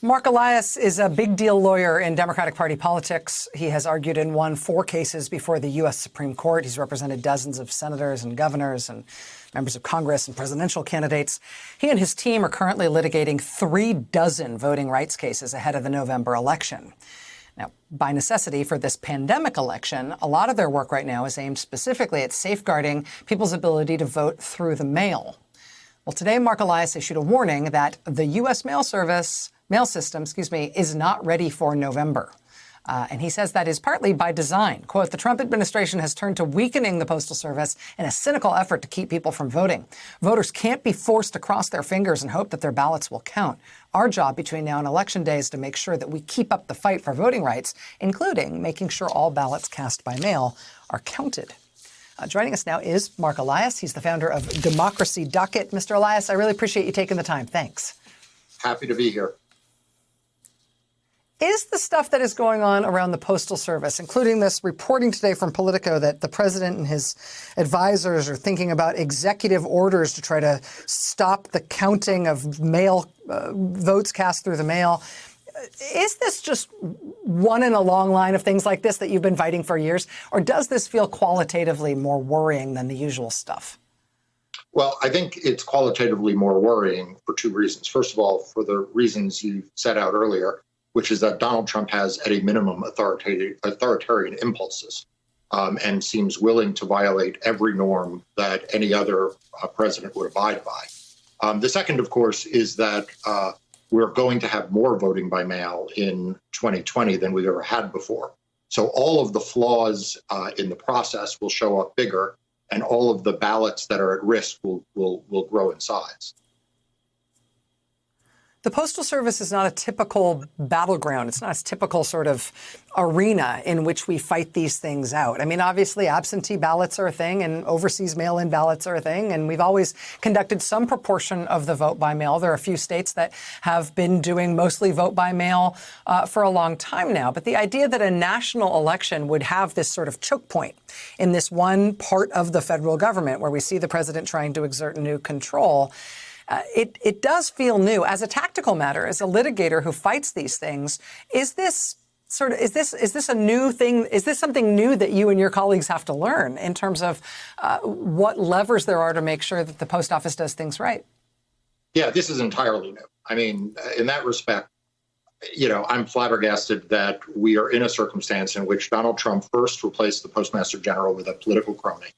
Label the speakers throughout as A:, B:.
A: Marc Elias is a big deal lawyer in Democratic Party politics. He has argued and won 4 cases before the U.S. Supreme Court. He's represented dozens of senators and governors and members of Congress and presidential candidates. He and his team are currently litigating 36 voting rights cases ahead of the November election. Now, by necessity for this pandemic election, a lot of their work right now is aimed specifically at safeguarding people's ability to vote through the mail. Well, today, Marc Elias issued a warning that the U.S. mail system, is not ready for November. And he says that is partly by design. Quote, the Trump administration has turned to weakening the Postal Service in a cynical effort to keep people from voting. Voters can't be forced to cross their fingers and hope that their ballots will count. Our job between now and Election Day is to make sure that we keep up the fight for voting rights, including making sure all ballots cast by mail are counted. Joining us now is Marc Elias. He's the founder of Democracy Docket. Mr. Elias, I really appreciate you taking the time. Thanks.
B: Happy to be here.
A: Is the stuff that is going on around the Postal Service, including this reporting today from Politico that the president and his advisors are thinking about executive orders to try to stop the counting of mail votes cast through the mail, is this just one in a long line of things like this that you've been fighting for years? Or does this feel qualitatively more worrying than the usual stuff?
B: Well, I think it's qualitatively more worrying for 2 reasons. First of all, for the reasons you set out earlier, which is that Donald Trump has, at a minimum, authoritarian impulses and seems willing to violate every norm that any other president would abide by. The second, of course, is that we're going to have more voting by mail in 2020 than we've ever had before. So all of the flaws in the process will show up bigger, and all of the ballots that are at risk will grow in size.
A: The Postal Service is not a typical battleground. It's not a typical sort of arena in which we fight these things out. I mean, obviously, absentee ballots are a thing and overseas mail-in ballots are a thing. And we've always conducted some proportion of the vote by mail. There are a few states that have been doing mostly vote by mail for a long time now. But the idea that a national election would have this sort of choke point in this one part of the federal government where we see the president trying to exert new control, it does feel new. As a tactical matter, as a litigator who fights these things, is this a new thing? Is this something new that you and your colleagues have to learn in terms of what levers there are to make sure that the post office does things right?
B: Yeah, this is entirely new. I mean, in that respect, I'm flabbergasted that we are in a circumstance in which Donald Trump first replaced the Postmaster General with a political crony,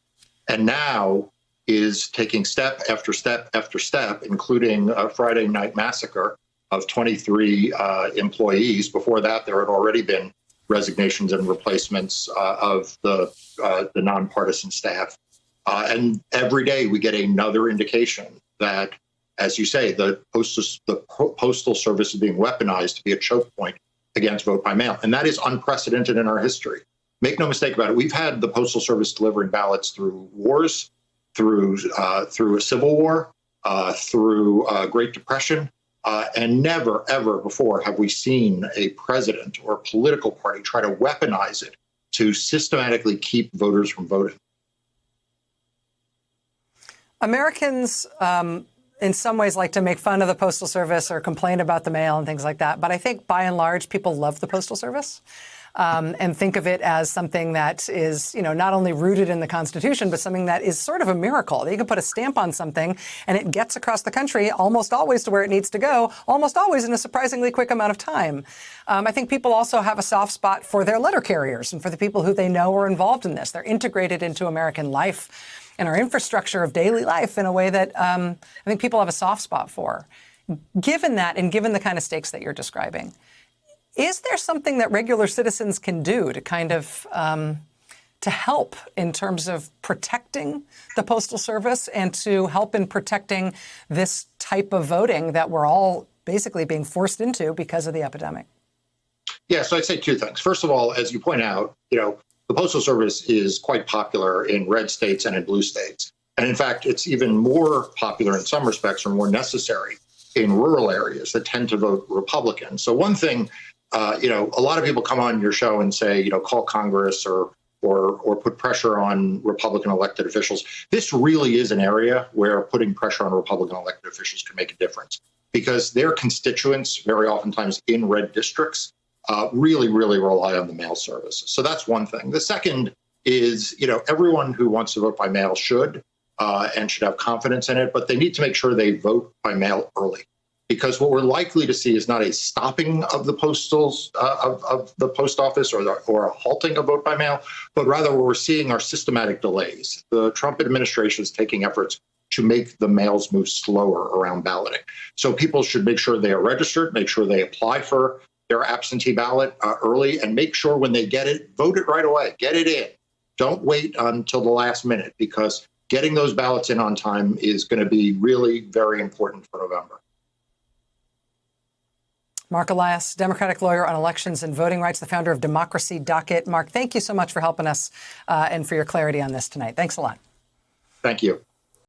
B: and now is taking step after step after step, including a Friday night massacre of 23 employees. Before that, there had already been resignations and replacements of the nonpartisan staff. And every day we get another indication that, as you say, the Postal Service is being weaponized to be a choke point against vote by mail. And that is unprecedented in our history. Make no mistake about it. We've had the Postal Service delivering ballots through wars, through a civil war, through Great Depression, and never, ever before have we seen a president or a political party try to weaponize it to systematically keep voters from voting. Americans,
A: In some ways, like to make fun of the Postal Service or complain about the mail and things like that. But I think by and large, people love the Postal Service. And think of it as something that is, not only rooted in the Constitution, but something that is sort of a miracle. You can put a stamp on something and it gets across the country almost always to where it needs to go, almost always in a surprisingly quick amount of time. I think people also have a soft spot for their letter carriers and for the people who they know are involved in this. They're integrated into American life and our infrastructure of daily life in a way that I think people have a soft spot for. Given that, and given the kind of stakes that you're describing, is there something that regular citizens can do to kind of to help in terms of protecting the Postal Service and to help in protecting this type of voting that we're all basically being forced into because of the epidemic?
B: Yeah, so I'd say 2 things. First of all, as you point out, the Postal Service is quite popular in red states and in blue states. And in fact, it's even more popular in some respects or more necessary in rural areas that tend to vote Republican. So one thing, a lot of people come on your show and say, call Congress or put pressure on Republican elected officials. This really is an area where putting pressure on Republican elected officials can make a difference. because their constituents, very oftentimes in red districts, really rely on the mail service. So that's one thing. The second is, everyone who wants to vote by mail should and should have confidence in it, but they need to make sure they vote by mail early. Because what we're likely to see is not a stopping of the post office or a halting of vote by mail, but rather what we're seeing are systematic delays. The Trump administration is taking efforts to make the mails move slower around balloting. So people should make sure they are registered, make sure they apply for their absentee ballot early, and make sure when they get it, vote it right away, get it in. Don't wait until the last minute, because getting those ballots in on time is going to be really very important for November.
A: Marc Elias, Democratic lawyer on elections and voting rights, the founder of Democracy Docket. Marc, thank you so much for helping us and for your clarity on this tonight. Thanks a lot.
B: Thank you.